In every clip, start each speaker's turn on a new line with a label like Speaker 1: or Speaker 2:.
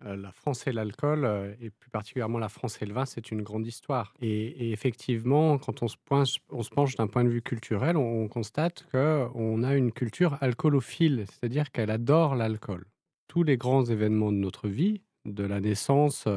Speaker 1: La France et l'alcool, et plus particulièrement la France et le vin, c'est une grande histoire et effectivement, quand on se penche d'un point de vue culturel, on constate qu'on a une culture alcoolophile, c'est-à-dire qu'elle adore l'alcool. Tous les grands événements de notre vie, de la naissance,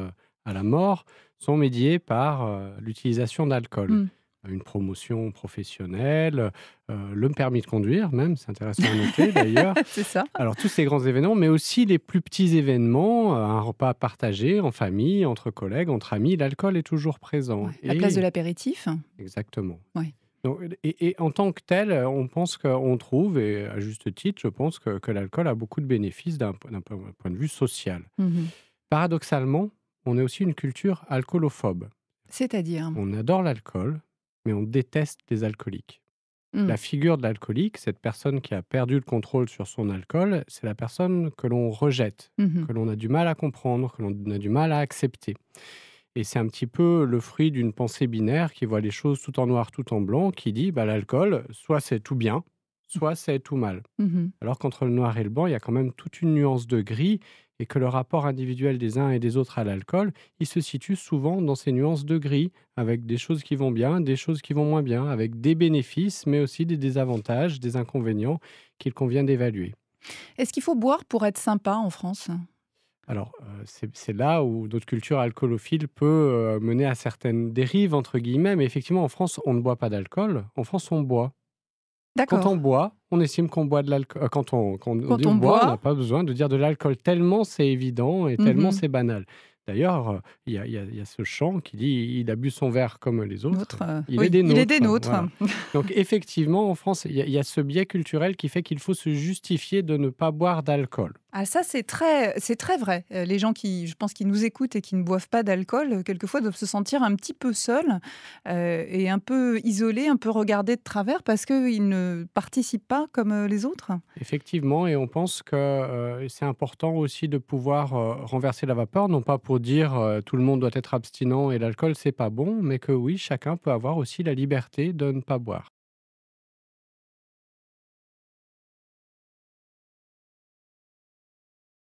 Speaker 1: à la mort, sont médiés par, l'utilisation d'alcool.
Speaker 2: Mmh.
Speaker 1: Une promotion professionnelle, le permis de conduire même, c'est intéressant à noter d'ailleurs.
Speaker 2: C'est ça.
Speaker 1: Alors tous ces grands événements, mais aussi les plus petits événements, un repas partagé en famille, entre collègues, entre amis, l'alcool est toujours présent
Speaker 2: Ouais. La place de
Speaker 1: et
Speaker 2: l'apéritif?
Speaker 1: exactement.
Speaker 2: Ouais.
Speaker 1: Donc et en tant que tel, on pense qu'on trouve et à juste titre, je pense que l'alcool a beaucoup de bénéfices d'un point de vue social.
Speaker 2: Mmh.
Speaker 1: Paradoxalement, on est aussi une culture alcoolophobe.
Speaker 2: C'est-à-dire?
Speaker 1: On adore l'alcool, mais on déteste les alcooliques.
Speaker 2: Mmh.
Speaker 1: La figure de l'alcoolique, cette personne qui a perdu le contrôle sur son alcool, c'est la personne que l'on rejette,
Speaker 2: Mmh.
Speaker 1: que l'on a du mal à comprendre, que l'on a du mal à accepter. Et c'est un petit peu le fruit d'une pensée binaire qui voit les choses tout en noir, tout en blanc, qui dit bah, l'alcool, soit c'est tout bien, soit c'est tout mal.
Speaker 2: Mmh.
Speaker 1: Alors qu'entre le noir et le blanc, il y a quand même toute une nuance de gris et que le rapport individuel des uns et des autres à l'alcool, il se situe souvent dans ces nuances de gris, avec des choses qui vont bien, des choses qui vont moins bien, avec des bénéfices, mais aussi des désavantages, des inconvénients qu'il convient d'évaluer.
Speaker 2: Est-ce qu'il faut boire pour être sympa en France?
Speaker 1: Alors, c'est là où notre culture alcoolophile peut, mener à certaines «dérives» entre guillemets, mais effectivement en France, on ne boit pas d'alcool. En France, on boit. Quand on
Speaker 2: D'accord.
Speaker 1: boit, on estime qu'on boit de l'alcool. Quand on
Speaker 2: Quand
Speaker 1: dit
Speaker 2: on
Speaker 1: boit, on n'a
Speaker 2: boit.
Speaker 1: pas besoin de dire de l'alcool, tellement c'est évident et tellement
Speaker 2: Mmh.
Speaker 1: c'est banal. D'ailleurs, il y a ce chant qui dit: «Il a bu son verre comme les autres,
Speaker 2: L'autre,
Speaker 1: il est
Speaker 2: oui,
Speaker 1: des
Speaker 2: il est des
Speaker 1: nôtres»,
Speaker 2: nôtres.
Speaker 1: voilà. Donc effectivement, en France, il y a ce biais culturel qui fait qu'il faut se justifier de ne pas boire d'alcool.
Speaker 2: Ah ça, c'est très vrai. Les gens qui, je pense, qui nous écoutent et qui ne boivent pas d'alcool, quelquefois doivent se sentir un petit peu seuls, et un peu isolés, un peu regardés de travers parce qu'ils ne participent pas comme, les autres?
Speaker 1: Effectivement et on pense que, c'est important aussi de pouvoir, renverser la vapeur, non pas pour dire, tout le monde doit être abstinent et l'alcool c'est pas bon, mais que oui, chacun peut avoir aussi la liberté de ne pas boire.